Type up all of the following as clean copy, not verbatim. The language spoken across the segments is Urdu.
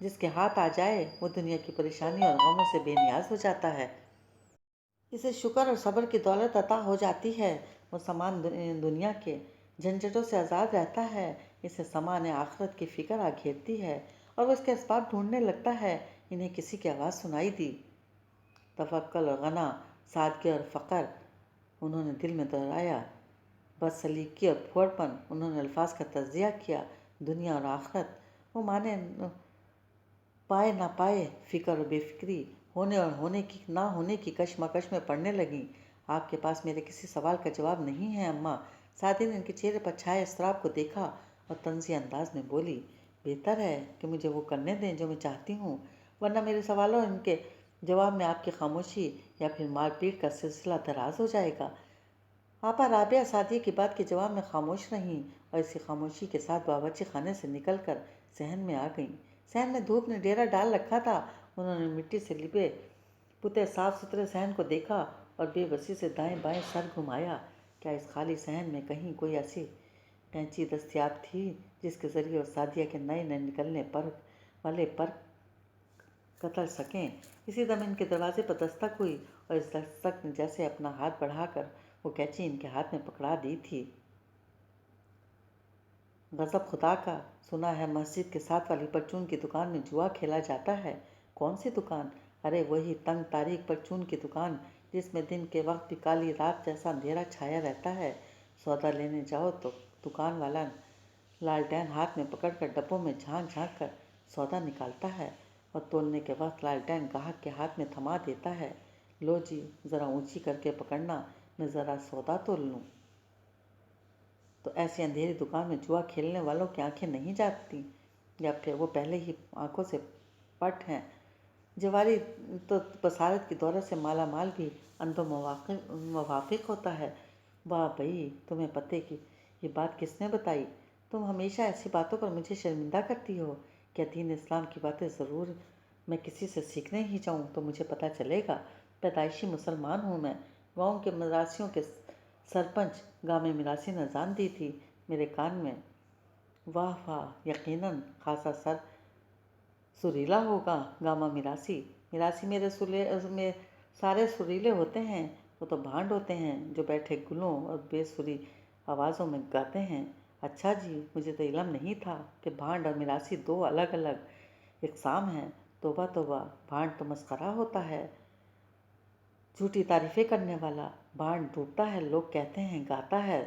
جس کے ہاتھ آ جائے وہ دنیا کی پریشانی اور غموں سے بے نیاز ہو جاتا ہے۔ اسے شکر اور صبر کی دولت عطا ہو جاتی ہے۔ وہ سامان دنیا کے جھنجھٹوں سے آزاد رہتا ہے۔ اسے سامان آخرت کی فکر آ گھیرتی ہے اور وہ اس کے اسباب ڈھونڈنے لگتا ہے۔ انہیں کسی کی آواز سنائی دی۔ توکل اور غنا، سادگی اور فقر، انہوں نے دل میں دہرایا۔ بس سلیقی اور پھوڑپن، انہوں نے الفاظ کا تجزیہ کیا۔ دنیا اور آخرت، وہ مانے پائے نہ پائے، فکر اور بے فکری، ہونے اور ہونے کی نہ ہونے کی کشمکش میں پڑنے لگیں۔ آپ کے پاس میرے کسی سوال کا جواب نہیں ہے اماں؟ سعدی نے ان کے چہرے پر چھائے اضطراب کو دیکھا اور طنزیہ انداز میں بولی، بہتر ہے کہ مجھے وہ کرنے دیں جو میں چاہتی ہوں، ورنہ میرے سوالوں اور ان کے جواب میں آپ کی خاموشی یا پھر مار پیٹ کا سلسلہ دراز ہو جائے گا۔ آپا رابعہ سعدیہ کی بات کے جواب میں خاموش رہیں اور اسی خاموشی کے ساتھ باورچی خانے سے نکل کر صحن میں آ گئیں۔ صحن میں دھوپ نے ڈیرا ڈال رکھا تھا۔ انہوں نے مٹی سے لپے پتے صاف ستھرے صحن کو دیکھا اور بے بسی سے دائیں بائیں سر گھمایا۔ کیا اس خالی صحن میں کہیں کوئی ایسی کینچی دستیاب تھی جس کے ذریعے وہ سعدیہ کے نئے نئے نکلنے والے پر قتل سکیں؟ اسی دم ان کے دروازے پر دستک ہوئی اور اس دستک نے جیسے اپنا ہاتھ بڑھا کر وہ کینچی ان کے ہاتھ میں پکڑا دی تھی۔ غضب خدا کا! سنا ہے مسجد کے ساتھ والی پرچون کی دکان میں جوا کھیلا جاتا ہے۔ کون سی دکان؟ ارے وہی تنگ تاریک پرچون کی دکان جس میں دن کے وقت بھی کالی رات جیسا اندھیرا چھایا رہتا ہے۔ سودا لینے جاؤ تو دکان والا لالٹین ہاتھ میں پکڑ کر ڈبوں میں جھانک جھانک کر سودا نکالتا ہے اور تولنے کے وقت لالٹین گاہک کے ہاتھ میں تھما دیتا ہے، لو جی ذرا اونچی کر کے پکڑنا، میں ذرا سودا تول لوں۔ تو ایسی اندھیری دکان میں جوا کھیلنے والوں کی آنکھیں نہیں جاگتی، یا پھر وہ پہلے ہی آنکھوں سے پٹ ہیں؟ جواری تو بصارت کی دولت سے مالا مال بھی اندھو موافق ہوتا ہے۔ واہ بھئی، تمہیں پتے کی یہ بات کس نے بتائی؟ تم ہمیشہ ایسی باتوں پر مجھے شرمندہ کرتی ہو۔ کیا دین اسلام کی باتیں ضرور میں کسی سے سیکھنے ہی جاؤں تو مجھے پتہ چلے گا؟ پیدائشی مسلمان ہوں میں۔ گاؤں کے مراسیوں کے سرپنچ گامے مراسی نے اذان دی تھی میرے کان میں۔ واہ واہ، یقیناً خاصا سریلا ہوگا گاما مراسی۔ مراسی میں سارے سریلے ہوتے ہیں، وہ تو بھانڈ ہوتے ہیں جو بیٹھے گلوں اور بے سری آوازوں میں گاتے ہیں۔ اچھا جی، مجھے تو علم نہیں تھا کہ بھانڈ اور مراسی دو الگ الگ اقسام ہیں۔ توبہ توبہ، بھانڈ تو مسخرہ ہوتا ہے، جھوٹی تعریفیں کرنے والا۔ بھانڈ ڈوبتا ہے، لوگ کہتے ہیں، گاتا ہے۔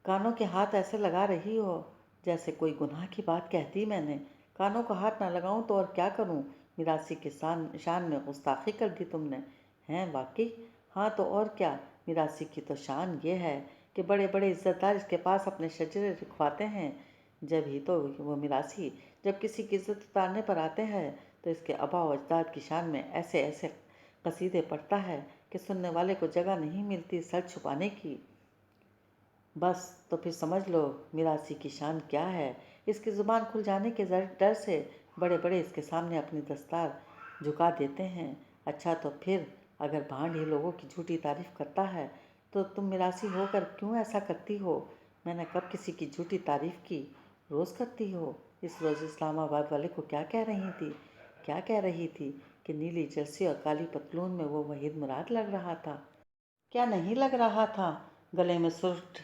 کانوں کے ہاتھ ایسے لگا رہی ہو جیسے کوئی گناہ کی بات کہہ دی میں نے۔ کانوں کو ہاتھ نہ لگاؤں تو اور کیا کروں؟ مراسی کی شان میں گستاخی کر دی تم نے۔ ہیں واقعی؟ ہاں تو اور کیا۔ مراسی کی تو شان یہ ہے کہ بڑے بڑے عزت دار اس کے پاس اپنے شجرے رکھواتے ہیں۔ جب ہی تو وہ مراسی جب کسی کی عزت اتارنے پر آتے ہیں تو اس کے آباء و اجداد کی شان میں ایسے ایسے قصیدے پڑھتا ہے کہ سننے والے کو جگہ نہیں ملتی سر چھپانے کی۔ بس تو پھر سمجھ لو مراسی کی شان کیا ہے۔ اس کی زبان کھل جانے کے ڈر سے بڑے بڑے اس کے سامنے اپنی دستار جھکا دیتے ہیں۔ اچھا تو پھر اگر بھانڈ ہی لوگوں کی جھوٹی تعریف کرتا ہے تو تم مراسی ہو کر کیوں ایسا کرتی ہو؟ میں نے کب کسی کی جھوٹی تعریف کی؟ روز کرتی ہو۔ اس روز اسلام آباد والے کو کیا کہہ رہی تھی؟ کیا کہہ رہی تھی کہ نیلی جرسی اور کالی پتلون میں وہ وحید مراد لگ رہا تھا؟ کیا نہیں لگ رہا تھا؟ گلے میں سرخ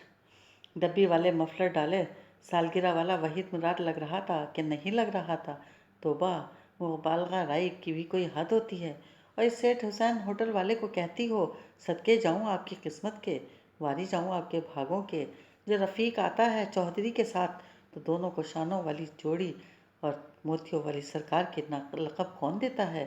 ڈبی والے مفلر ڈالے سالگرہ والا وحید مراد لگ رہا تھا کہ نہیں لگ رہا تھا؟ توبہ، وہ مبالغہ رائی کی بھی کوئی حد ہوتی ہے؟ اور اس سیٹھ حسین ہوٹل والے کو کہتی ہو صدقے جاؤں آپ کی قسمت کے، واری جاؤں آپ کے بھاگوں کے، جو رفیق آتا ہے چودھری کے ساتھ تو دونوں کو شانوں والی جوڑی اور موتیوں والی سرکار کے لقب کون دیتا ہے؟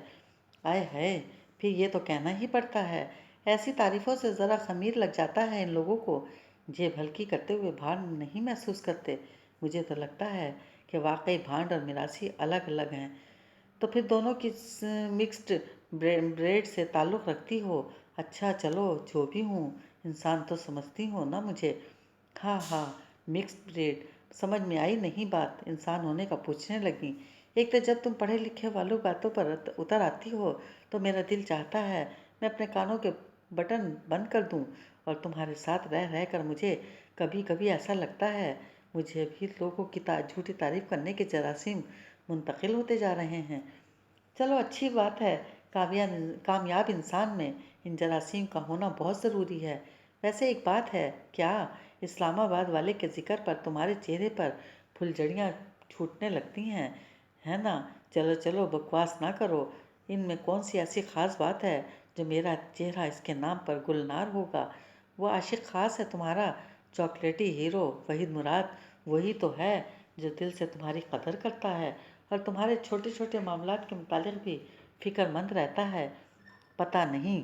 آئے ہائے، پھر یہ تو کہنا ہی پڑتا ہے۔ ایسی تعریفوں سے ذرا خمیر لگ جاتا ہے ان لوگوں کو، جیب ہلکی کرتے ہوئے بھانڈ نہیں محسوس کرتے۔ مجھے تو لگتا ہے کہ واقعی بھانڈ اور مراسی الگ الگ ہیں۔ تو پھر دونوں کی مکسڈ بریڈ سے تعلق رکھتی ہو؟ اچھا چلو جو بھی ہوں، انسان تو سمجھتی ہو نا مجھے؟ ہاں ہاں، مکسڈ بریڈ، سمجھ میں آئی نہیں بات؟ انسان ہونے کا پوچھنے لگیں۔ ایک تو جب تم پڑھے لکھے والوں باتوں پر اتر آتی ہو تو میرا دل چاہتا ہے میں اپنے کانوں کے بٹن بند کر دوں، اور تمہارے ساتھ رہ رہ کر مجھے کبھی کبھی ایسا لگتا ہے مجھے بھی لوگوں کی جھوٹی تعریف کرنے کے جراثیم منتقل ہوتے جا رہے ہیں۔ چلو اچھی بات ہے، کامیاب انسان میں ان جراثیم کا ہونا بہت ضروری ہے۔ ویسے ایک بات ہے، کیا اسلام آباد والے کے ذکر پر تمہارے چہرے پر پھلجھڑیاں چھوٹنے لگتی ہیں، ہے نا؟ چلو چلو بکواس نہ کرو، ان میں کون سی ایسی خاص بات ہے جو میرا چہرہ اس کے نام پر گلنار ہوگا؟ وہ عاشق خاص ہے تمہارا، چاکلیٹی ہیرو وحید مراد، وہی تو ہے جو دل سے تمہاری قدر کرتا ہے اور تمہارے چھوٹے چھوٹے معاملات کے متعلق بھی فکر مند رہتا ہے۔ پتہ نہیں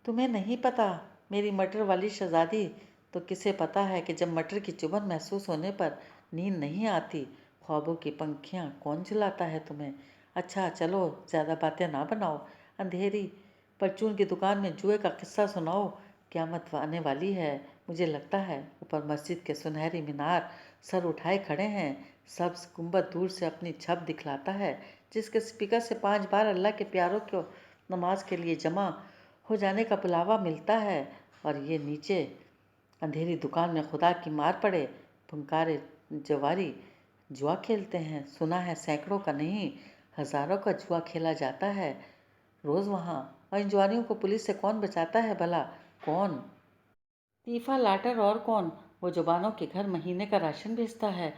تمہیں نہیں پتہ، میری مٹر والی شہزادی، تو کسے پتہ ہے کہ جب مٹر کی چبھن محسوس ہونے پر نیند نہیں آتی، خوابوں کی پنکھیاں کون جلاتا ہے تمہیں؟ اچھا چلو زیادہ باتیں نہ بناؤ، اندھیری پرچون کی دکان میں جوئے کا قصہ سناؤ۔ قیامت آنے والی ہے، مجھے لگتا ہے اوپر مسجد کے سنہری مینار سر اٹھائے کھڑے ہیں، سبز گنبد دور سے اپنی چھب دکھلاتا ہے جس کے سپیکر سے 5 بار اللہ کے پیاروں کو نماز کے لیے جمع ہو جانے کا بلاوا ملتا ہے، اور یہ نیچے اندھیری دکان میں خدا کی مار پڑے پھنکارے جواری جوا کھیلتے ہیں۔ سنا ہے سینکڑوں کا نہیں، ہزاروں کا جوا کھیلا جاتا ہے روز وہاں، اور ان جوانیوں کو پولیس سے کون بچاتا ہے بھلا؟ کون؟ طیفہ لاٹر اور کون؟ وہ جو بانوں کے گھر مہینے کا راشن بھیجتا ہے۔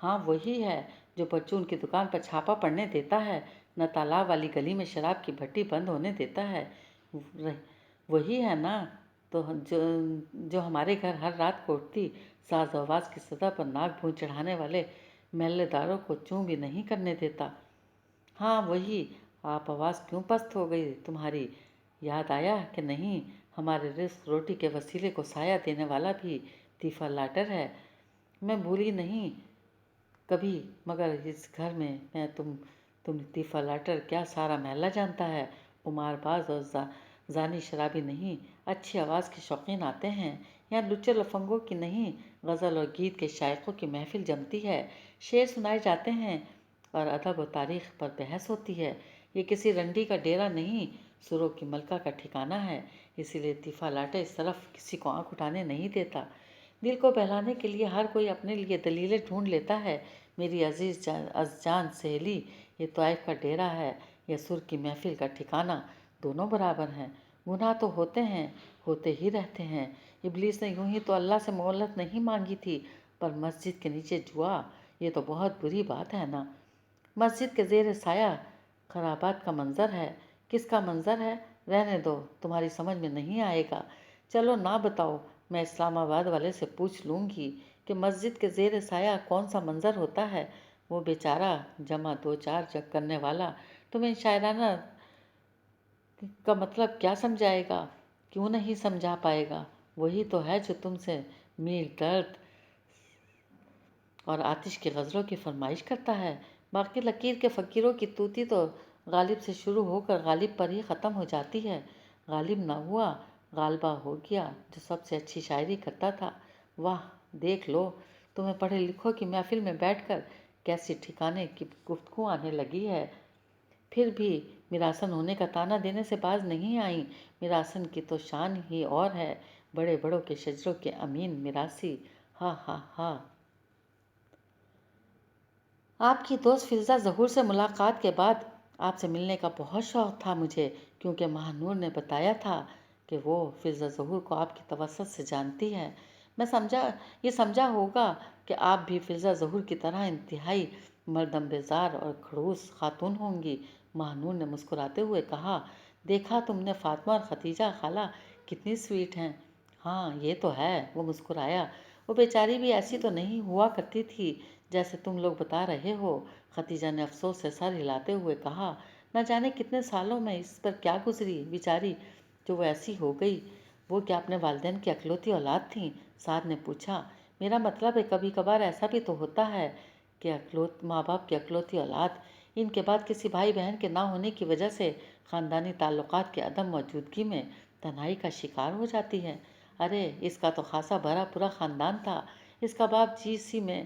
ہاں وہی ہے جو پرچون کی دکان پر چھاپا پڑنے دیتا ہے، نہ تالاب والی گلی میں شراب کی بھٹی بند ہونے دیتا ہے۔ وہی ہے نا تو جو ہمارے گھر ہر رات کو اٹھتی ساز و آواز کی صدا پر ناک بھون چڑھانے والے محلے داروں کو چوں بھی نہیں کرنے دیتا۔ ہاں وہی۔ آپ آواز کیوں پست ہو گئی تمہاری؟ یاد آیا کہ نہیں، ہمارے رزق روٹی کے وسیلے کو سایہ دینے والا بھی طیفہ لاٹر ہے۔ میں بھولی نہیں کبھی، مگر اس گھر میں تم طیفہ لاٹر کیا سارا محلہ جانتا ہے۔ قمار باز اور زانی شرابی نہیں، اچھی آواز کے شوقین آتے ہیں یہاں، لچے لفنگوں کی نہیں، غزل اور گیت کے شائقوں کی محفل جمتی ہے، شعر سنائے جاتے ہیں اور ادب و تاریخ پر بحث ہوتی ہے۔ یہ کسی رنڈی کا ڈیرا نہیں، سروں کی ملکہ کا ٹھکانہ ہے، اسی لیے طیفہ لاٹر اس طرف کسی کو آنکھ اٹھانے نہیں دیتا۔ دل کو بہلانے کے لیے ہر کوئی اپنے لیے دلیلیں ڈھونڈ لیتا ہے۔ میری عزیز جان سہیلی، یہ طائف کا ڈیرا ہے یا سر کی محفل کا ٹھکانہ، دونوں برابر ہیں۔ گناہ تو ہوتے ہیں، ہوتے ہی رہتے ہیں۔ ابلیس نے یوں ہی تو اللہ سے مہلت نہیں مانگی تھی، پر مسجد کے نیچے جوا، یہ تو بہت بری بات ہے نا۔ مسجد کے زیر سایہ خرابات کا منظر ہے۔ کس کا منظر ہے؟ رہنے دو، تمہاری سمجھ میں نہیں آئے گا۔ چلو نہ بتاؤ، میں اسلام آباد والے سے پوچھ لوں گی کہ مسجد کے زیر سایہ کون سا منظر ہوتا ہے۔ وہ بیچارہ جمع دو چار جگ کرنے والا تمہیں شاعرانہ کا مطلب کیا سمجھائے گا؟ کیوں نہیں سمجھا پائے گا؟ وہی تو ہے جو تم سے میل درد اور آتش کی غزلوں کی فرمائش کرتا ہے۔ باقی لکیر کے فقیروں کی توتی تو غالب سے شروع ہو کر غالب پر ہی ختم ہو جاتی ہے۔ غالب نہ ہوا، غالبہ ہو گیا جو سب سے اچھی شاعری کرتا تھا۔ واہ دیکھ لو، تمہیں پڑھے لکھوں کی محفل میں بیٹھ کر کیسی ٹھکانے کی گفتگو آنے لگی ہے۔ پھر بھی میراسن ہونے کا طعنہ دینے سے باز نہیں آئیں۔ میراسن کی تو شان ہی اور ہے، بڑے بڑوں کے شجروں کے امین میراثی۔ ہا ہا ہا۔ آپ کی دوست فضہ ظہور سے ملاقات کے بعد آپ سے ملنے کا بہت شوق تھا مجھے، کیونکہ ماہنور نے بتایا تھا کہ وہ فضہ ظہور کو آپ کی توسط سے جانتی ہے۔ میں سمجھا ہوگا کہ آپ بھی فضہ ظہور کی طرح انتہائی مردم بیزار اور کھڑوس خاتون ہوں گی۔ ماہنور نے مسکراتے ہوئے کہا، دیکھا تم نے فاطمہ اور ختیجہ خالہ کتنی سویٹ ہیں۔ ہاں یہ تو ہے، وہ مسکرایا۔ وہ بیچاری بھی ایسی تو نہیں ہوا کرتی تھی جیسے تم لوگ بتا رہے ہو۔ ختیجہ نے افسوس سے سر ہلاتے ہوئے کہا، نہ جانے کتنے سالوں میں اس پر کیا گزری بیچاری جو وہ ایسی ہو گئی۔ وہ کیا اپنے والدین کی اکلوتی اولاد تھیں؟ سعد نے پوچھا۔ میرا مطلب ہے کبھی کبھار ایسا بھی تو ہوتا ہے کہ ماں باپ کی اکلوتی اولاد ان کے بعد کسی بھائی بہن کے نہ ہونے کی وجہ سے خاندانی تعلقات کی عدم موجودگی میں تنہائی کا شکار ہو جاتی ہے۔ ارے اس کا تو خاصا بھرا پورا خاندان تھا۔ اس کا باپ GC میں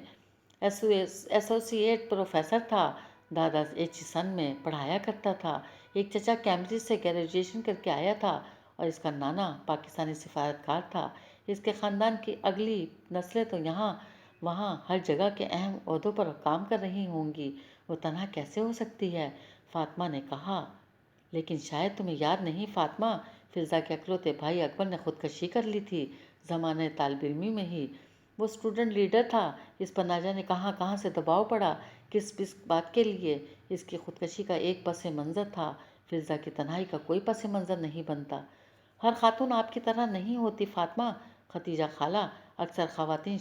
ایسوسی ایٹ پروفیسر تھا، دادا ایچسن میں پڑھایا کرتا تھا، ایک چچا کیمبرج سے گریجویشن کر کے آیا تھا، اور اس کا نانا پاکستانی سفارتکار تھا۔ اس کے خاندان کی اگلی نسلیں تو یہاں وہاں ہر جگہ کے اہم عہدوں پر کام کر رہی ہوں گی، وہ تنہا کیسے ہو سکتی ہے؟ فاطمہ نے کہا۔ لیکن شاید تمہیں یاد نہیں فاطمہ، فضا کے اکلوتے بھائی اکبر نے خودکشی کر لی تھی زمانہ طالب علمی میں ہی۔ وہ اسٹوڈنٹ لیڈر تھا، اس پر نہ جانے کہاں کہاں سے دباؤ پڑا، کس بات کے لیے؟ اس کی خودکشی کا ایک پس منظر تھا، فضا کی تنہائی کا کوئی پس منظر نہیں بنتا۔ ہر خاتون آپ کی طرح نہیں ہوتی فاطمہ، ختیجہ خالہ اکثر خواتین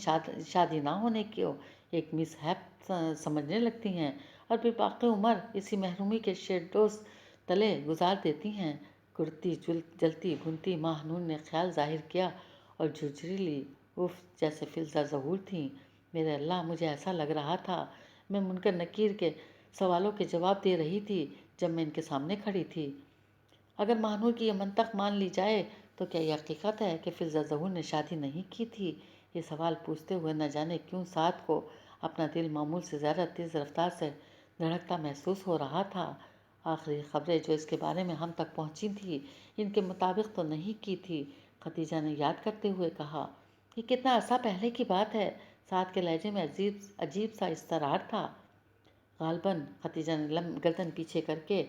شادی نہ ہونے کو ایک مس ہیپ سمجھنے لگتی ہیں اور پھر باقی عمر اسی محرومی کے شیڈوز تلے گزار دیتی ہیں۔ کرتی جلتی بھنتی ماہ نور نے خیال ظاہر کیا اور جھرجھری لی۔ اف، جیسے فلزہ ظہور تھیں۔ میرے اللہ، مجھے ایسا لگ رہا تھا میں منکر نکیر کے سوالوں کے جواب دے رہی تھی جب میں ان کے سامنے کھڑی تھی۔ اگر ماہنور کی یہ منطق مان لی جائے تو کیا یہ حقیقت ہے کہ فلزہ ظہور نے شادی نہیں کی تھی؟ یہ سوال پوچھتے ہوئے نہ جانے کیوں سعد کو اپنا دل معمول سے زیادہ تیز رفتار سے دھڑکتا محسوس ہو رہا تھا۔ آخری خبریں جو اس کے بارے میں ہم تک پہنچی تھیں ان کے مطابق تو نہیں کی تھی، ختیجہ نے یاد کرتے ہوئے کہا۔ یہ کتنا عرصہ پہلے کی بات ہے؟ سعد کے لہجے میں عجیب سا اضطرار تھا۔ غالباً، ختیجہ نے گردن پیچھے کر کے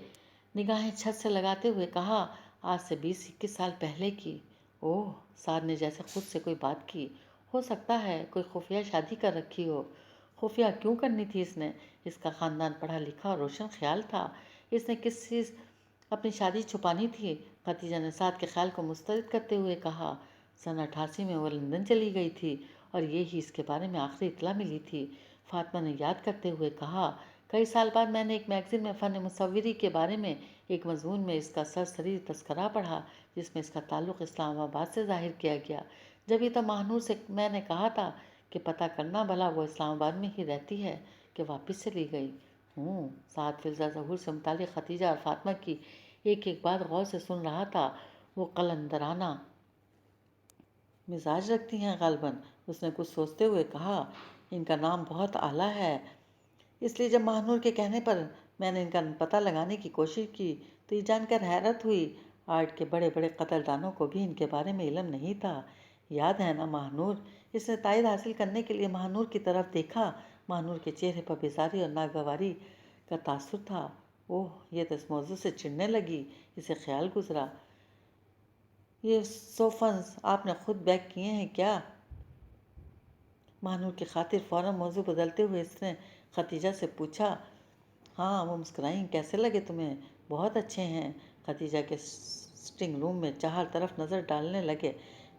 نگاہیں چھت سے لگاتے ہوئے کہا، آج سے 20-21 سال پہلے کی۔ اوہ، سعد نے جیسے خود سے کوئی بات کی۔ ہو سکتا ہے کوئی خفیہ شادی کر رکھی ہو۔ خفیہ کیوں کرنی تھی اس نے؟ اس کا خاندان پڑھا لکھا اور روشن خیال تھا، اس نے کس چیز اپنی شادی چھپانی تھی؟ ختیجہ نے سعد کے خیال کو مسترد کرتے ہوئے کہا، سن 88 میں وہ لندن چلی گئی تھی اور یہی اس کے بارے میں آخری اطلاع ملی تھی۔ فاطمہ نے یاد کرتے ہوئے کہا، کئی سال بعد میں نے ایک میگزین میں فن مصوری کے بارے میں ایک مضمون میں اس کا سرسری تذکرہ پڑھا جس میں اس کا تعلق اسلام آباد سے ظاہر کیا گیا۔ جبھی تو ماہنور سے میں نے کہا تھا کہ پتہ کرنا بھلا وہ اسلام آباد میں ہی رہتی ہے کہ واپس چلی گئی۔ سعد فلزہ ظہور سے متعلق ختیجہ اور فاطمہ کی ایک ایک بات غور سے سن رہا تھا۔ وہ قلندرانہ مزاج رکھتی ہیں غالباً، اس نے کچھ سوچتے ہوئے کہا۔ ان کا نام بہت اعلیٰ ہے، اس لیے جب ماہنور کے کہنے پر میں نے ان کا پتہ لگانے کی کوشش کی تو یہ جان کر حیرت ہوئی، آرٹ کے بڑے بڑے قدردانوں کو بھی ان کے بارے میں علم نہیں تھا۔ یاد ہے نا ماہنور؟ اس نے تائید حاصل کرنے کے لیے ماہنور کی طرف دیکھا۔ ماہنور کے چہرے پر بیزاری اور ناگواری کا تاثر تھا۔ اوہ، یہ تو اس موضوع سے چڑھنے لگی۔ اسے خیال گزرا، یہ سوفنز آپ نے خود بیک کیے ہیں کیا؟ ماہنور کی خاطر فوراً موضوع بدلتے ہوئے اس نے ختیجہ سے پوچھا۔ ہاں، وہ مسکرائیں۔ کیسے لگے تمہیں؟ بہت اچھے ہیں۔ ختیجہ کے سٹنگ روم میں چار طرف نظر ڈالنے لگے۔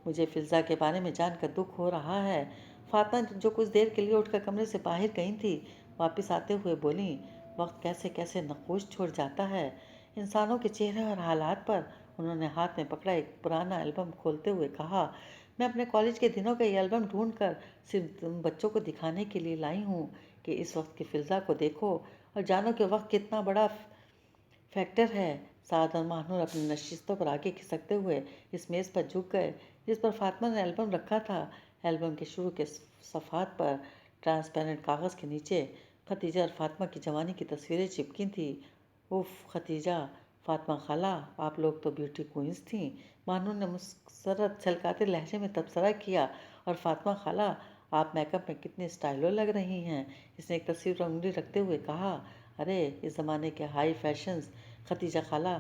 مجھے فضا کے بارے میں جان کر دکھ ہو رہا ہے۔ فاطمہ جو کچھ دیر کے لیے اٹھ کر کمرے سے باہر گئی تھی، واپس آتے ہوئے بولیں، وقت کیسے کیسے نقوش چھوڑ جاتا ہے انسانوں کے چہرے اور حالات پر۔ انہوں نے ہاتھ میں پکڑا ایک پرانا البم کھولتے ہوئے کہا، میں اپنے کالج کے دنوں کا یہ البم ڈھونڈ کر صرف تم بچوں کو دکھانے کے لیے لائی ہوں کہ اس وقت کی فضا کو دیکھو اور جانو کہ وقت کتنا بڑا فیکٹر ہے۔ سعد اور ماہنور اپنی نشستوں پر آگے کھسکتے ہوئے اس میز پر جھک گئے جس پر فاطمہ نے البم رکھا تھا۔ البم کے شروع کے صفحات پر ٹرانسپیرنٹ کاغذ کے نیچے ختیجہ اور فاطمہ کی جوانی کی تصویریں چپکی تھیں۔ اف ختیجہ، فاطمہ خالہ، آپ لوگ تو بیوٹی کوئنز تھیں، ماہنور نے مسرت چھلکاتے لہجے میں تبصرہ کیا، اور فاطمہ خالہ، آپ میک اپ میں کتنی اسٹائلو لگ رہی ہیں۔ اس نے ایک تصویر پر انگلی رکھتے ہوئے کہا، ارے اس زمانے کے ہائی فیشنز۔ ختیجہ خالہ،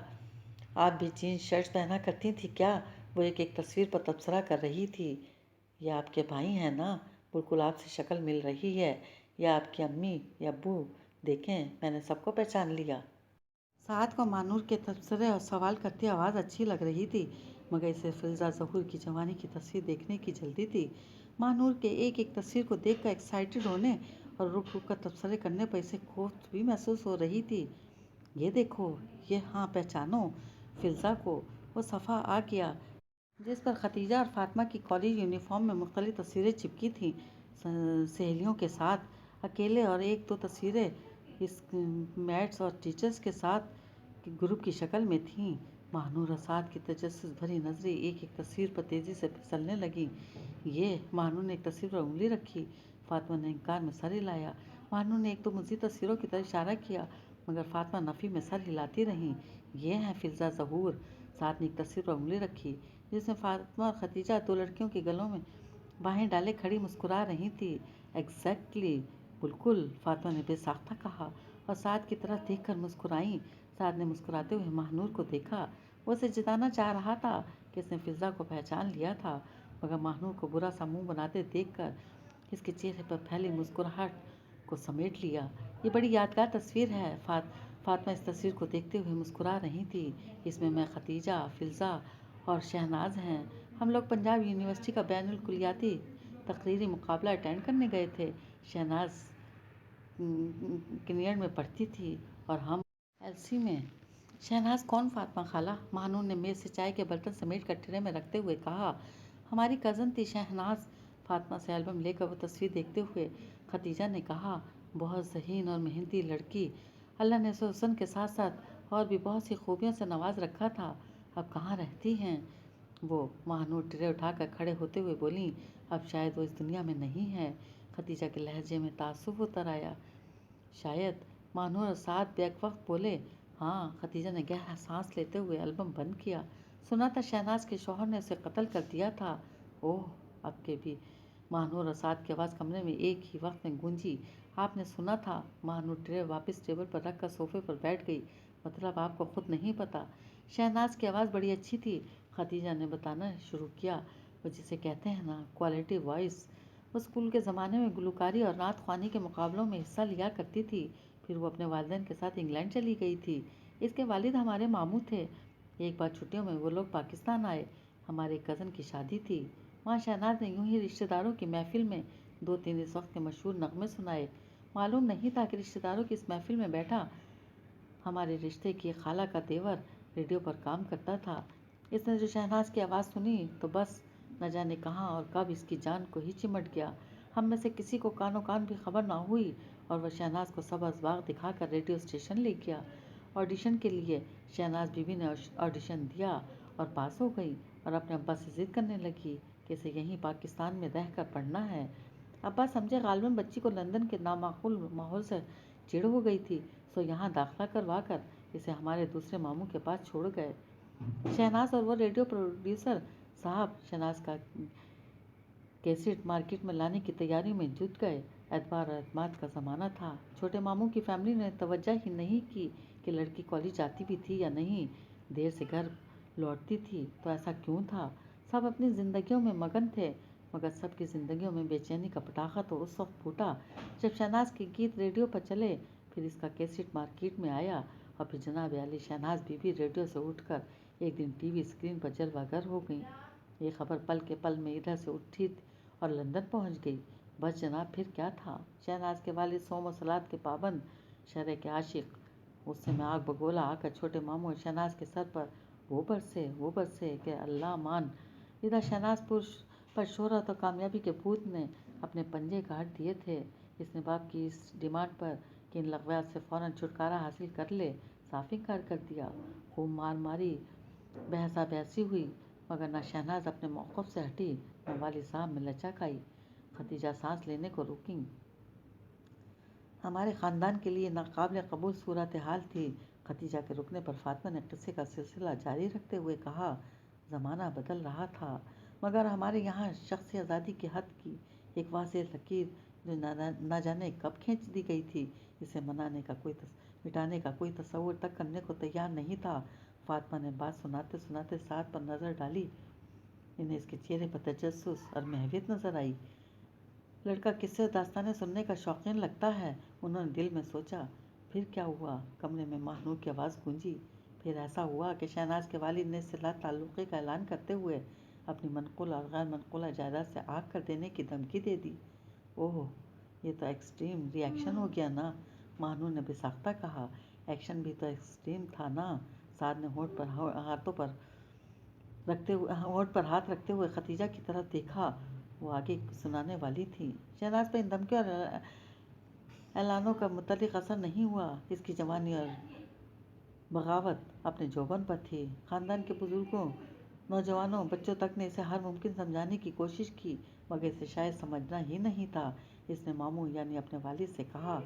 آپ بھی جینز شرٹس پہنا کرتی تھیں کیا؟ وہ ایک تصویر پر تبصرہ کر رہی تھی۔ یہ آپ کے بھائی ہیں نا؟ بالکل آپ سے شکل مل رہی ہے۔ یا آپ کی امی یا ابو؟ دیکھیں، میں نے سب کو پہچان لیا۔ سعد کو ماہنور کے تبصرے اور سوال کرتی آواز اچھی لگ رہی تھی، مگر اسے فلزہ ظہور کی جوانی کی تصویر دیکھنے کی جلدی تھی۔ ماہنور کے ایک ایک تصویر کو دیکھ کر ایکسائٹڈ ہونے اور رک رک کر تبصرے کرنے پر اسے خوف بھی محسوس ہو رہی تھی۔ یہ دیکھو، یہ ہاں پہچانو فلزہ کو۔ وہ صفحہ آ گیا جس پر ختیجہ اور فاطمہ کی کالج یونیفارم میں مختلف تصویریں چپکی تھیں، سہیلیوں کے ساتھ اکیلے اور ایک دو تصویریں میٹس اور ٹیچرز کے ساتھ گروپ کی شکل میں تھیں۔ ماہنور اور سعد کی تجسس بھری نظریں ایک ایک تصویر پر تیزی سے پھسلنے لگیں۔ یہ، ماہنور نے ایک تصویر پر انگلی رکھی۔ فاطمہ نے انکار میں سر ہلایا۔ ماہنور نے ایک دو مزید تصویروں کی طرف اشارہ کیا، مگر فاطمہ نفی میں سر ہلاتی رہیں۔ یہ ہیں فلزہ ظہور۔ سعد نے ایک تصویر پر انگلی رکھی جس میں فاطمہ اور ختیجہ دو لڑکیوں کے گلوں میں باہیں ڈالے کھڑی مسکرا رہی تھیں۔ ایگزیکٹلی بالکل، فاطمہ نے بے ساختہ کہا اور سعد کی طرف دیکھ کر مسکرائیں۔ سعد نے مسکراتے ہوئے ماہنور کو دیکھا۔ وہ اسے جتانا چاہ رہا تھا کہ اس نے فضا کو پہچان لیا تھا، مگر ماہنور کو برا سا منہ بناتے دیکھ کر اس کے چہرے پر پھیلی مسکراہٹ کو سمیٹ لیا۔ یہ بڑی یادگار تصویر ہے۔ فاطمہ اس تصویر کو دیکھتے ہوئے مسکرا رہی تھی۔ اس میں خدیجہ، فضا اور شہناز ہیں۔ ہم لوگ پنجاب یونیورسٹی کا بین الکلیاتی تقریری مقابلہ اٹینڈ کرنے گئے تھے۔ شہناز کنیڈ میں پڑھتی تھی اور ہم LC میں۔ شہناز کون فاطمہ خالہ؟ ماہنور نے میز سے چائے کے برتن سمیٹ کر ٹرے میں رکھتے ہوئے کہا۔ ہماری کزن تھی شہناز۔ فاطمہ سے البم لے کر وہ تصویر دیکھتے ہوئے خدیجہ نے کہا۔ بہت ذہین اور محنتی لڑکی، اللہ نے اسے حسن کے ساتھ ساتھ اور بھی بہت سی خوبیوں سے نواز رکھا تھا۔ اب کہاں رہتی ہیں وہ؟ ماہنور ٹرے اٹھا کر کھڑے ہوتے ہوئے بولیں۔ اب شاید وہ اس دنیا میں نہیں ہے۔ خدیجہ کے لہجے میں تعصب اتر آیا۔ شاید؟ ماہنور اور سعد بیک وقت بولے۔ ہاں، خدیجہ نے گہرا سانس لیتے ہوئے البم بند کیا۔ سنا تھا شہناز کے شوہر نے اسے قتل کر دیا تھا۔ اوہ، اب کے بھی؟ ماہنور اور سعد کی آواز کمرے میں ایک ہی وقت میں گونجی۔ آپ نے سنا تھا؟ ماہنور ٹرے واپس ٹیبل پر رکھ کر صوفے پر بیٹھ گئی۔ مطلب آپ کو خود نہیں پتا؟ شہناز کی آواز بڑی اچھی تھی، خدیجہ نے بتانا شروع کیا۔ وہ جسے کہتے ہیں نا، کوالٹی وائس۔ وہ اسکول کے زمانے میں گلوکاری اور نعت خوانی کے مقابلوں میں حصہ لیا کرتی تھی۔ پھر وہ اپنے والدین کے ساتھ انگلینڈ چلی گئی تھی۔ اس کے والد ہمارے ماموں تھے۔ ایک بار چھٹیوں میں وہ لوگ پاکستان آئے۔ ہمارے کزن کی شادی تھی۔ وہاں شہناز نے یوں ہی رشتہ داروں کی محفل میں 2-3 اس وقت کے مشہور نغمے سنائے۔ معلوم نہیں تھا کہ رشتہ داروں کی اس محفل میں بیٹھا ہمارے رشتے کی خالہ کا دیور ریڈیو پر کام کرتا تھا۔ اس نے جو شہناز کی آواز سنی تو بس نہ جانے کہاں اور کب اس کی جان کو ہی چمٹ گیا۔ ہم میں سے کسی کو کانوں کان بھی خبر نہ ہوئی اور وہ شہناز کو سبز باغ دکھا کر ریڈیو اسٹیشن لے گیا۔ آڈیشن کے لیے شہناز بی بی نے آڈیشن دیا اور پاس ہو گئی اور اپنے ابا سے ضد کرنے لگی کہ اسے یہیں پاکستان میں رہ کر پڑھنا ہے۔ ابا سمجھے غالباً بچی کو لندن کے نامعقول ماحول سے چڑ ہو گئی تھی، سو یہاں داخلہ کروا کر اسے ہمارے دوسرے ماموں کے پاس چھوڑ گئے۔ شہناز اور وہ ریڈیو پروڈیوسر صاحب شہناز کا کیسٹ مارکیٹ میں لانے کی تیاری میں جٹ گئے۔ اعتبار اور اعتماد کا زمانہ تھا۔ چھوٹے ماموں کی فیملی نے توجہ ہی نہیں کی کہ لڑکی کالج جاتی بھی تھی یا نہیں، دیر سے گھر لوٹتی تھی تو ایسا کیوں تھا؟ سب اپنی زندگیوں میں مگن تھے، مگر سب کی زندگیوں میں بے چینی کا پٹاخہ تو اس وقت پھوٹا جب شہناز کے گیت ریڈیو پر چلے، پھر اس کا کیسٹ مارکیٹ میں آیا اور پھر جناب عالی شہناز بی بی ریڈیو سے اٹھ کر ایک دن ٹی وی اسکرین پر جلوہ گر ہو گئیں۔ یہ خبر پل کے پل میں ادھر سے اٹھی اور لندن پہنچ گئی۔ بس جناب، پھر کیا تھا؟ شہناز کے والد صوم و صلات کے پابند، شرع کے عاشق۔ غصے میں آگ بگولا آ کر چھوٹے ماموں شہناز کے سر پر وہ برسے کہ اللہ مان۔ ادھر شہناز پر شہرت اور کامیابی کے بھوت نے اپنے پنجے گاڑ دیے تھے۔ اس نے باپ کی اس ڈیمانڈ پر کہ ان لغویات سے فوراً چھٹکارا حاصل کر لے، صاف انکار کر دیا۔ خوب مار ماری، بحثہ بحثی ہوئی، مگر نہ شہناز اپنے موقف سے ہٹی نہ والد صاحب میں لچک آئی۔ خدیجہ سانس لینے کو رکیں۔ ہمارے خاندان کے لیے ناقابل قبول صورتحال تھی۔ خدیجہ کے رکنے پر فاطمہ نے قصے کا سلسلہ جاری رکھتے ہوئے کہا۔ زمانہ بدل رہا تھا، مگر ہمارے یہاں شخصی آزادی کی حد کی ایک واضح لکیر جو نہ جانے کب کھینچ دی گئی تھی، اسے مٹانے کا کوئی تصور تک کرنے کو تیار نہیں تھا۔ فاطمہ نے بات سناتے سناتے سعد پر نظر ڈالی۔ انہیں اس کے چہرے پر تجسس اور محویت نظر آئی۔ لڑکا قصے اور داستانیں سننے کا شوقین لگتا ہے، انہوں نے دل میں سوچا۔ پھر کیا ہوا؟ کمرے میں ماہنور کی آواز گونجی۔ پھر ایسا ہوا کہ شہناز کے والد نے اس سے لا تعلقی کا اعلان کرتے ہوئے اپنی منقولہ اور غیر منقولہ جائیداد سے آگ کر دینے کی دھمکی دے دی۔ اوہ، یہ تو ایکسٹریم ری ایکشن ہو گیا نا، ماہنور نے بے ساختہ کہا۔ ایکشن بھی تو ایکسٹریم تھا نا۔ سعد نے ہونٹ پر ہاتھ رکھتے ہوئے خدیجہ کی طرف دیکھا۔ وہ آگے سنانے والی تھی۔ شہناز پر ان دھمکیوں اور اعلانوں کا متعلق اثر نہیں ہوا۔ اس کی جوانی اور بغاوت اپنے جوبن پر تھی۔ خاندان کے بزرگوں، نوجوانوں، بچوں تک نے اسے ہر ممکن سمجھانے کی کوشش کی، مگر اسے شاید سمجھنا ہی نہیں تھا۔ اس نے ماموں یعنی اپنے والد سے کہا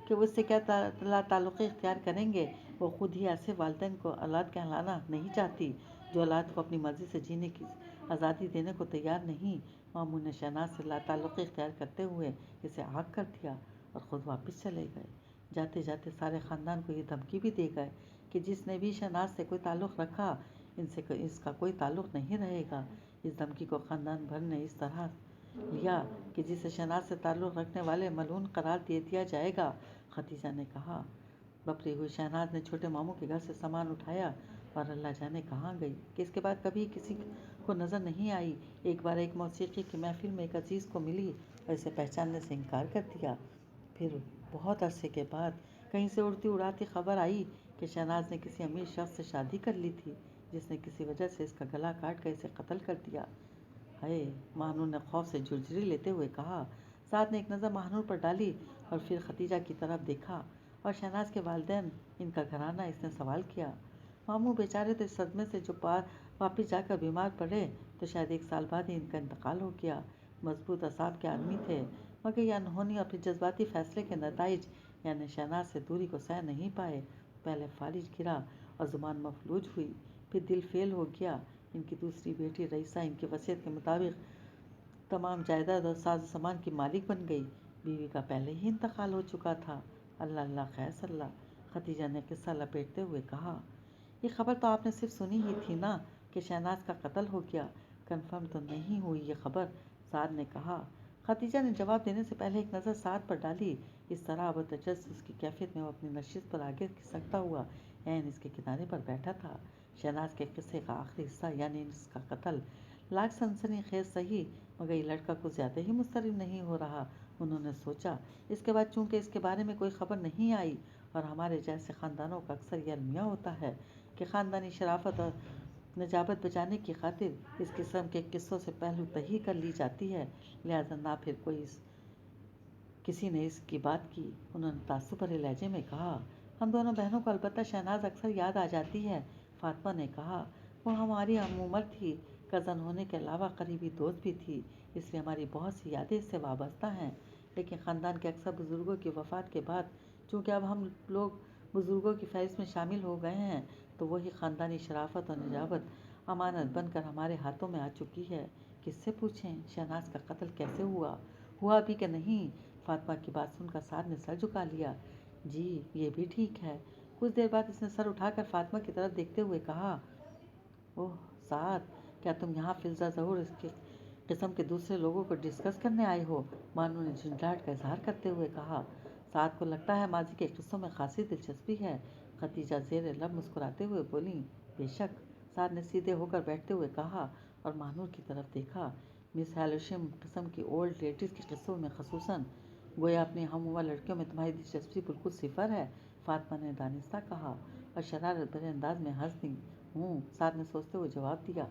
کہ وہ اس سے کیا لا تعلقی اختیار کریں گے۔ وہ خود ہی ایسے والدین کو اولاد کہلانا نہیں چاہتی جو اولاد کو اپنی مرضی سے جینے کی آزادی دینے کو تیار نہیں۔ ماموں نے شہناز سے تعلق اختیار کرتے ہوئے اسے آگ کر دیا اور خود واپس چلے گئے۔ جاتے جاتے سارے خاندان کو یہ دھمکی بھی دے گئے کہ جس نے بھی شہناز سے کوئی تعلق رکھا اس کا کوئی تعلق نہیں رہے گا۔ اس دھمکی کو خاندان بھر نے اس طرح لیا کہ جسے شہناز سے تعلق رکھنے والے ملعون قرار دے دیا جائے گا۔ خدیجہ نے کہا۔ بپری ہوئی شہناز نے چھوٹے ماموں کے گھر سے سامان اٹھایا اور اللہ جانے کہاں گئی کہ اس کے بعد کبھی کسی کو نظر نہیں آئی۔ ایک بار ایک موسیقی کی محفل میں ایک عزیز کو ملی اور اسے پہچاننے سے انکار کر دیا۔ پھر بہت عرصے کے بعد کہیں سے اڑتی اڑاتی خبر آئی کہ شہناز نے کسی امیر شخص سے شادی کر لی تھی جس نے کسی وجہ سے اس کا گلا کاٹ کر اسے قتل کر دیا۔ ہائے! ماہنور نے خوف سے جھرجھری لیتے ہوئے کہا۔ سعد نے ایک نظر ماہنور پر ڈالی اور پھر خدیجہ کی طرف دیکھا اور شہناز کے والدین، ان کا گھرانہ، اس نے سوال کیا۔ ماموں بیچارے تو اس صدمے سے جو واپس جا کر بیمار پڑے تو شاید 1 سال بعد ہی ان کا انتقال ہو گیا۔ مضبوط اعصاب کے آدمی تھے مگر یہ انہونی اور پھر جذباتی فیصلے کے نتائج یعنی شہناز سے دوری کو سہ نہیں پائے۔ پہلے فالج گرا اور زبان مفلوج ہوئی، پھر دل فیل ہو گیا۔ ان کی دوسری بیٹی رئیسہ ان کی وصیت کے مطابق تمام جائیداد اور ساز و سامان کی مالک بن گئی۔ بیوی کا پہلے ہی انتقال ہو چکا تھا۔ اللہ اللہ خیر صلہ، خدیجہ نے قصہ لپیٹتے ہوئے کہا۔ یہ خبر تو آپ نے صرف سنی ہی تھی نا کہ شہناز کا قتل ہو گیا، کنفرم تو نہیں ہوئی یہ خبر، سعد نے کہا۔ خدیجہ نے جواب دینے سے پہلے ایک نظر سعد پر ڈالی۔ اس طرح اب تجسس کی کیفیت میں وہ اپنی نشست پر آگے کھسکتا ہوا عین اس کے کنارے پر بیٹھا تھا۔ شہناز کے قصے کا آخری حصہ یعنی اس کا قتل لاکھ سنسنی خیز صحیح مگر یہ لڑکا کچھ زیادہ ہی مضطرب نہیں ہو رہا۔ انہوں نے سوچا اس کے بعد چونکہ اس کے بارے میں کوئی خبر نہیں آئی اور ہمارے جیسے خاندانوں کا اکثر یہ المیہ ہوتا ہے کہ خاندانی شرافت اور نجابت بچانے کی خاطر اس قسم کے قصوں سے پہلو تہی کر لی جاتی ہے، لہذا نہ پھر کسی نے اس کی بات کی۔ انہوں نے تعصب بھرے لہجے میں کہا۔ ہم دونوں بہنوں کو البتہ شہناز اکثر یاد آ جاتی ہے، فاطمہ نے کہا۔ وہ ہماری ہم عمر تھی، کزن ہونے کے علاوہ قریبی دوست بھی تھی، اس لیے ہماری بہت سی یادیں اس سے وابستہ ہیں۔ لیکن خاندان کے اکثر بزرگوں کی وفات کے بعد چونکہ اب ہم لوگ بزرگوں کی فہرست میں شامل ہو گئے ہیں تو وہی خاندانی شرافت اور نجابت امانت بن کر ہمارے ہاتھوں میں آ چکی ہے۔ کس سے پوچھیں شہناز کا قتل کیسے ہوا بھی کہ نہیں؟ فاطمہ کی بات سن کر سعد نے سر جھکا لیا۔ جی یہ بھی ٹھیک ہے۔ کچھ دیر بعد اس نے سر اٹھا کر فاطمہ کی طرف دیکھتے ہوئے کہا۔ اوہ سعد، کیا تم یہاں فلزا ظہور اس کی قسم کے دوسرے لوگوں کو ڈسکس کرنے آئے ہو؟ مانو نے جھنجھلاہٹ کا اظہار کرتے ہوئے کہا۔ سعد کو لگتا ہے ماضی کے قصوں میں خاصی دلچسپی ہے۔ خدیجہ زیر لب مسکراتے ہوئے بولیں۔ بے شک، سعد نے سیدھے ہو کر بیٹھتے ہوئے کہا اور مانور کی طرف دیکھا۔ مس ہیلوشم قسم کی اولڈ لیڈیز کے قصوں میں خصوصاً گویا اپنی ہم عمر لڑکیوں میں تمہاری دلچسپی بالکل صفر ہے، فاطمہ نے دانستہ کہا اور شرارت بھرے انداز میں ہنس دی۔ سعد نے سوچتے ہوئے جواب دیا۔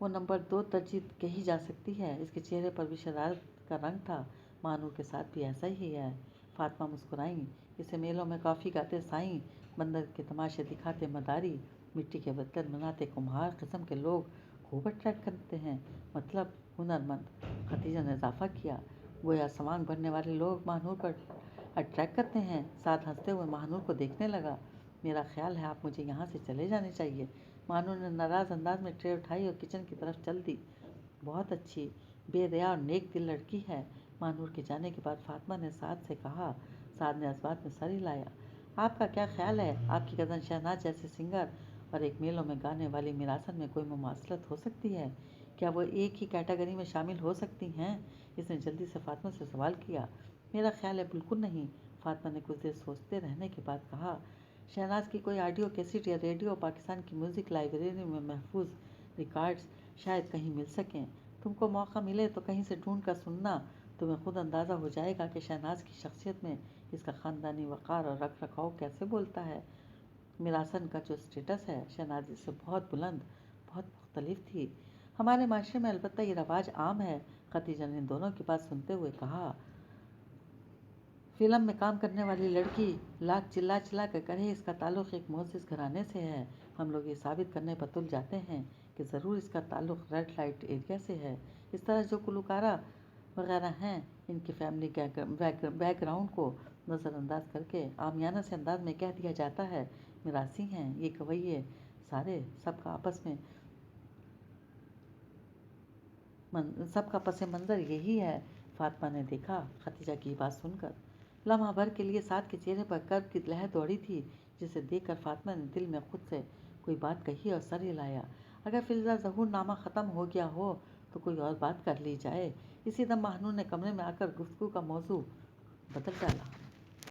وہ نمبر 2 ترجیح کہی جا سکتی ہے، اس کے چہرے پر بھی شرارت کا رنگ تھا۔ مانور کے ساتھ بھی ایسا ہی ہے، فاطمہ مسکرائیں۔ اسے میلوں میں کافی گاتے سائیں، بندر کے تماشے دکھاتے مداری، مٹی کے برتن بناتے کمہار قسم کے لوگ خوب اٹریکٹ کرتے ہیں، مطلب ہنرمند، خدیجہ نے اضافہ کیا۔ گویا سوانگ بھرنے والے لوگ ماہنور پر اٹریکٹ کرتے ہیں۔ سعد ہنستے ہوئے ماہنور کو دیکھنے لگا۔ میرا خیال ہے آپ مجھے یہاں سے چلے جانے چاہیے۔ ماہنور نے ناراض انداز میں ٹرے اٹھائی اور کچن کی طرف چل دی۔ بہت اچھی، بے ریا اور نیک دل لڑکی ہے، ماہنور کے جانے کے بعد فاطمہ نے سعد سے کہا۔ سعد نے اس بات میں سر ہلایا۔ آپ کا کیا خیال ہے، آپ کی کزن شہناز جیسے سنگر اور ایک میلوں میں گانے والی میراسن میں کوئی مماثلت ہو سکتی ہے؟ کیا وہ ایک ہی کیٹیگری میں شامل ہو سکتی ہیں؟ اس نے جلدی سے فاطمہ سے سوال کیا۔ میرا خیال ہے بالکل نہیں، فاطمہ نے کچھ دیر سوچتے رہنے کے بعد کہا۔ شہناز کی کوئی آڈیو کیسٹ یا ریڈیو پاکستان کی میوزک لائبریری میں محفوظ ریکارڈز شاید کہیں مل سکیں۔ تم کو موقع ملے تو کہیں سے ڈھونڈ کر سننا، تمہیں خود اندازہ ہو جائے گا کہ شہناز کی شخصیت میں اس کا خاندانی وقار اور رکھ رکھاؤ کیسے بولتا ہے۔ میراسن کا جو اسٹیٹس ہے شہناز سے بہت بلند، بہت مختلف تھی۔ ہمارے معاشرے میں البتہ یہ رواج عام ہے، خدیجہ نے دونوں کی بات سنتے ہوئے کہا۔ فلم میں کام کرنے والی لڑکی لاکھ چلا چلا کر کہے اس کا تعلق ایک معزز گھرانے سے ہے، ہم لوگ یہ ثابت کرنے پر تل جاتے ہیں کہ ضرور اس کا تعلق ریڈ لائٹ ایریا سے ہے۔ اس طرح جو گلوکارہ وغیرہ ہیں ان کی فیملی بیک گراؤنڈ کو نظر انداز کر کے عامیانہ سے انداز میں کہہ دیا جاتا ہے میراثی ہیں، یہ گویے سارے سب کا آپس میں سب کا پس منظر یہی ہے۔ فاطمہ نے دیکھا۔ خدیجہ کی بات سن کر لمحہ بھر کے لیے سعد کے چہرے پر کرب کی لہر دوڑی تھی، جسے دیکھ کر فاطمہ نے دل میں خود سے کوئی بات کہی اور سر ہلایا۔ اگر فلزا ظہور نامہ ختم ہو گیا ہو تو کوئی اور بات کر لی جائے۔ اسی دم مہنور نے کمرے میں آ کر گفتگو کا موضوع بدل ڈالا۔